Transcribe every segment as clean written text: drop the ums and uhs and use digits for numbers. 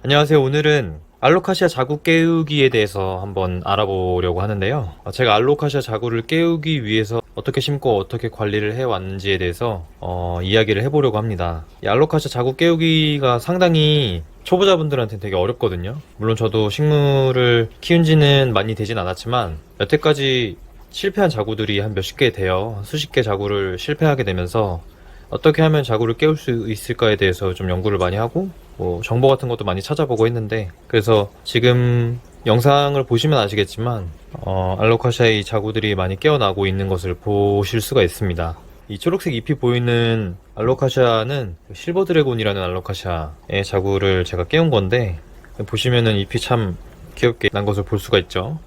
안녕하세요. 오늘은 알로카시아 자구 깨우기에 대해서 한번 알아보려고 하는데요. 제가 알로카시아 자구를 깨우기 위해서 어떻게 심고 어떻게 관리를 해왔는지에 대해서 이야기를 해보려고 합니다. 이 알로카시아 자구 깨우기가 상당히 초보자분들한테는 되게 어렵거든요. 물론 저도 식물을 키운 지는 많이 되진 않았지만 여태까지 실패한 자구들이 한 몇십 개 돼요. 수십 개 자구를 실패하게 되면서 어떻게 하면 자구를 깨울 수 있을까에 대해서 좀 연구를 많이 하고 정보 같은 것도 많이 찾아보고 했는데, 그래서 지금 영상을 보시면 아시겠지만 알로카시아의 자구들이 많이 깨어나고 있는 것을 보실 수가 있습니다. 이 초록색 잎이 보이는 알로카시아는 실버 드래곤이라는 알로카시아의 자구를 제가 깨운 건데, 보시면은 잎이 참 귀엽게 난 것을 볼 수가 있죠.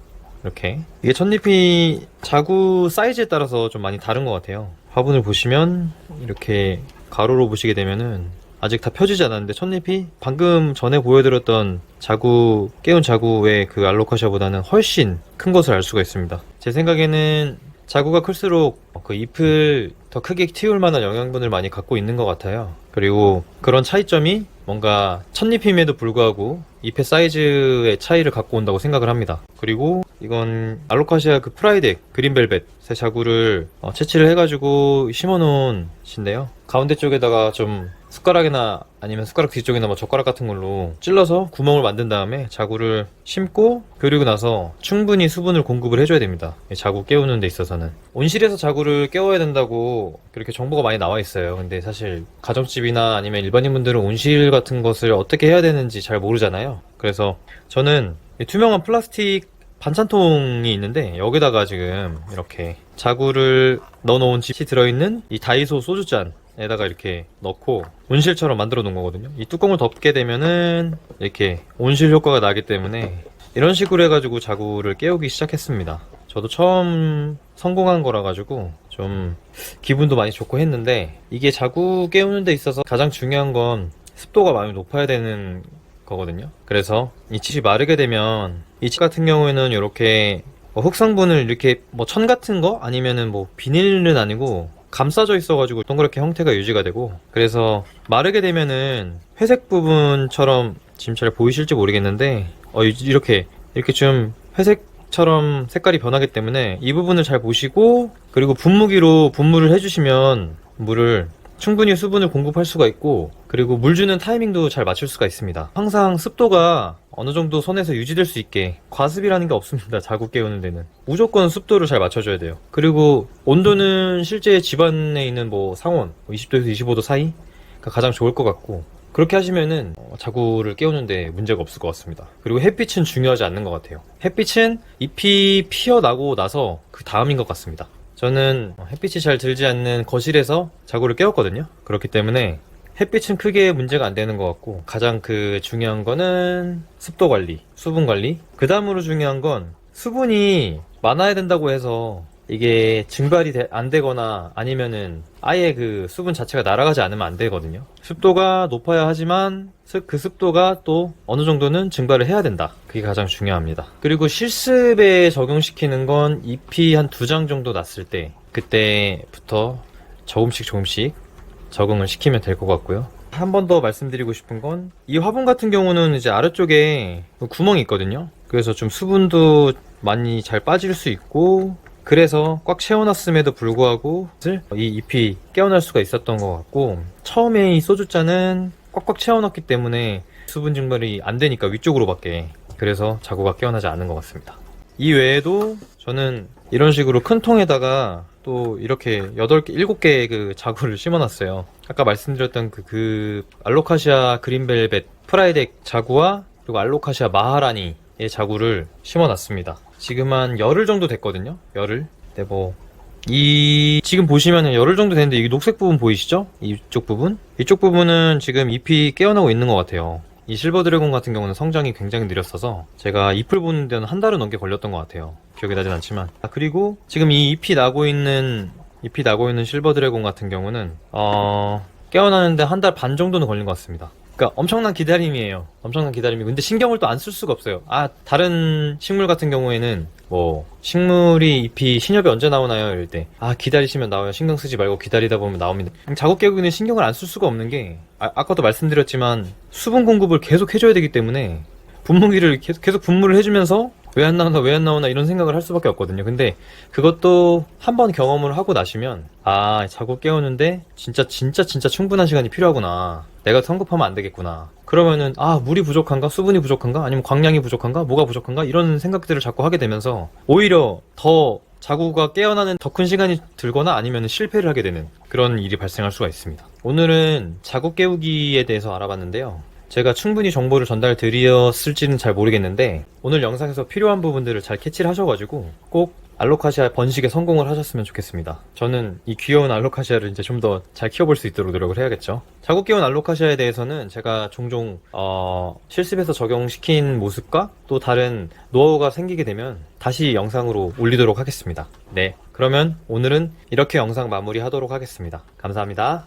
이렇게 이게 찻잎이 자구 사이즈에 따라서 좀 많이 다른 것 같아요. 화분을 보시면 이렇게 가로로 보시게 되면은 아직 다 펴지지 않았는데 찻잎이 방금 전에 보여드렸던 자구, 깨운 자구의 그 알로카시아보다는 훨씬 큰 것을 알 수가 있습니다. 제 생각에는 자구가 클수록 그 잎을 더 크게 틔울 만한 영양분을 많이 갖고 있는 것 같아요. 그리고 그런 차이점이 뭔가 찻잎임에도 불구하고 잎의 사이즈의 차이를 갖고 온다고 생각을 합니다. 그리고 이건 알로카시아 그 프라이덱 그린벨벳 새 자구를 채취를 해가지고 심어놓은 신데요. 가운데 쪽에다가 좀 숟가락이나 아니면 숟가락 뒤쪽이나 뭐 젓가락 같은 걸로 찔러서 구멍을 만든 다음에 자구를 심고, 그리고 나서 충분히 수분을 공급을 해줘야 됩니다. 자구 깨우는 데 있어서는 온실에서 자구를 깨워야 된다고 그렇게 정보가 많이 나와 있어요. 근데 사실 가정집이나 아니면 일반인분들은 온실 같은 것을 어떻게 해야 되는지 잘 모르잖아요. 그래서 저는 투명한 플라스틱 반찬통이 있는데 여기다가 지금 이렇게 자구를 넣어놓은 칩이 들어있는 이 다이소 소주잔에다가 이렇게 넣고 온실처럼 만들어 놓은 거거든요. 이 뚜껑을 덮게 되면은 이렇게 온실 효과가 나기 때문에 이런 식으로 해가지고 자구를 깨우기 시작했습니다. 저도 처음 성공한 거라 가지고 좀 기분도 많이 좋고 했는데, 이게 자구 깨우는 데 있어서 가장 중요한 건 습도가 많이 높아야 되는 거거든요. 그래서 이 칩이 마르게 되면, 이 칩 같은 경우에는 이렇게 흙성분을 이렇게 천 같은 거 아니면은 비닐은 아니고 감싸져 있어가지고 동그랗게 형태가 유지가 되고, 그래서 마르게 되면은 회색 부분처럼 지금 잘 보이실지 모르겠는데 이렇게 좀 회색처럼 색깔이 변하기 때문에 이 부분을 잘 보시고, 그리고 분무기로 분무를 해주시면 물을 충분히 수분을 공급할 수가 있고, 그리고 물 주는 타이밍도 잘 맞출 수가 있습니다. 항상 습도가 어느 정도 선에서 유지될 수 있게, 과습이라는 게 없습니다. 자구 깨우는 데는 무조건 습도를 잘 맞춰줘야 돼요. 그리고 온도는 실제 집안에 있는 상온 20도에서 25도 사이가 가장 좋을 것 같고, 그렇게 하시면은 자구를 깨우는데 문제가 없을 것 같습니다. 그리고 햇빛은 중요하지 않는 것 같아요. 햇빛은 잎이 피어나고 나서 그 다음인 것 같습니다. 저는 햇빛이 잘 들지 않는 거실에서 자구를 깨웠거든요. 그렇기 때문에 햇빛은 크게 문제가 안 되는 것 같고, 가장 중요한 거는 습도 관리, 수분 관리. 그 다음으로 중요한 건, 수분이 많아야 된다고 해서 이게 증발이 안 되거나 아니면은 아예 그 수분 자체가 날아가지 않으면 안 되거든요. 습도가 높아야 하지만 그 습도가 또 어느 정도는 증발을 해야 된다. 그게 가장 중요합니다. 그리고 실습에 적용시키는 건 잎이 한 2장 정도 났을 때, 그때부터 조금씩 적응을 시키면 될 것 같고요. 한 번 더 말씀드리고 싶은 건, 이 화분 같은 경우는 이제 아래쪽에 구멍이 있거든요. 그래서 좀 수분도 많이 잘 빠질 수 있고, 그래서 꽉 채워놨음에도 불구하고 이 잎이 깨어날 수가 있었던 것 같고, 처음에 이 소주잔은 꽉꽉 채워놨기 때문에 수분 증발이 안 되니까 위쪽으로밖에, 그래서 자구가 깨어나지 않은 것 같습니다. 이 외에도 저는 이런 식으로 큰 통에다가 또 이렇게 8개, 7개의 그 자구를 심어놨어요. 아까 말씀드렸던 그 알로카시아 그린벨벳 프라이덱 자구와 그리고 알로카시아 마하라니의 자구를 심어놨습니다. 지금 한 열흘 정도 됐거든요. 열흘. 네, 지금 보시면은 열흘 정도 됐는데, 이 녹색 부분 보이시죠? 이쪽 부분? 이쪽 부분은 지금 잎이 깨어나고 있는 것 같아요. 이 실버 드래곤 같은 경우는 성장이 굉장히 느렸어서 제가 잎을 보는 데는 한 달은 넘게 걸렸던 것 같아요. 기억이 나진 않지만. 그리고 지금 이 잎이 나고 있는 실버 드래곤 같은 경우는 깨어나는데 한 달 반 정도는 걸린 것 같습니다. 그러니까 엄청난 기다림이에요. 엄청난 기다림이. 근데 신경을 또 안 쓸 수가 없어요. 다른 식물 같은 경우에는 뭐 식물이 잎이 신엽이 언제 나오나요? 이럴 때 기다리시면 나와요. 신경 쓰지 말고 기다리다 보면 나옵니다. 자국 깨우기는 신경을 안 쓸 수가 없는 게 아까도 말씀드렸지만 수분 공급을 계속 해줘야 되기 때문에 분무기를 계속 분무를 해주면서 왜 안 나오나 왜 안 나오나 이런 생각을 할 수밖에 없거든요. 근데 그것도 한번 경험을 하고 나시면 자꾸 깨우는데 진짜 충분한 시간이 필요하구나. 내가 성급하면 안 되겠구나. 그러면은 물이 부족한가? 수분이 부족한가? 아니면 광량이 부족한가? 뭐가 부족한가? 이런 생각들을 자꾸 하게 되면서 오히려 더 자구가 깨어나는 더 큰 시간이 들거나 아니면 실패를 하게 되는 그런 일이 발생할 수가 있습니다. 오늘은 자구 깨우기에 대해서 알아봤는데요. 제가 충분히 정보를 전달 드렸을지는 잘 모르겠는데 오늘 영상에서 필요한 부분들을 잘 캐치를 하셔가지고 꼭 알로카시아 번식에 성공을 하셨으면 좋겠습니다. 저는 이 귀여운 알로카시아를 이제 좀 더 잘 키워볼 수 있도록 노력을 해야겠죠. 자국 깨운 알로카시아에 대해서는 제가 종종 실습에서 적용시킨 모습과 또 다른 노하우가 생기게 되면 다시 영상으로 올리도록 하겠습니다. 네, 그러면 오늘은 이렇게 영상 마무리하도록 하겠습니다. 감사합니다.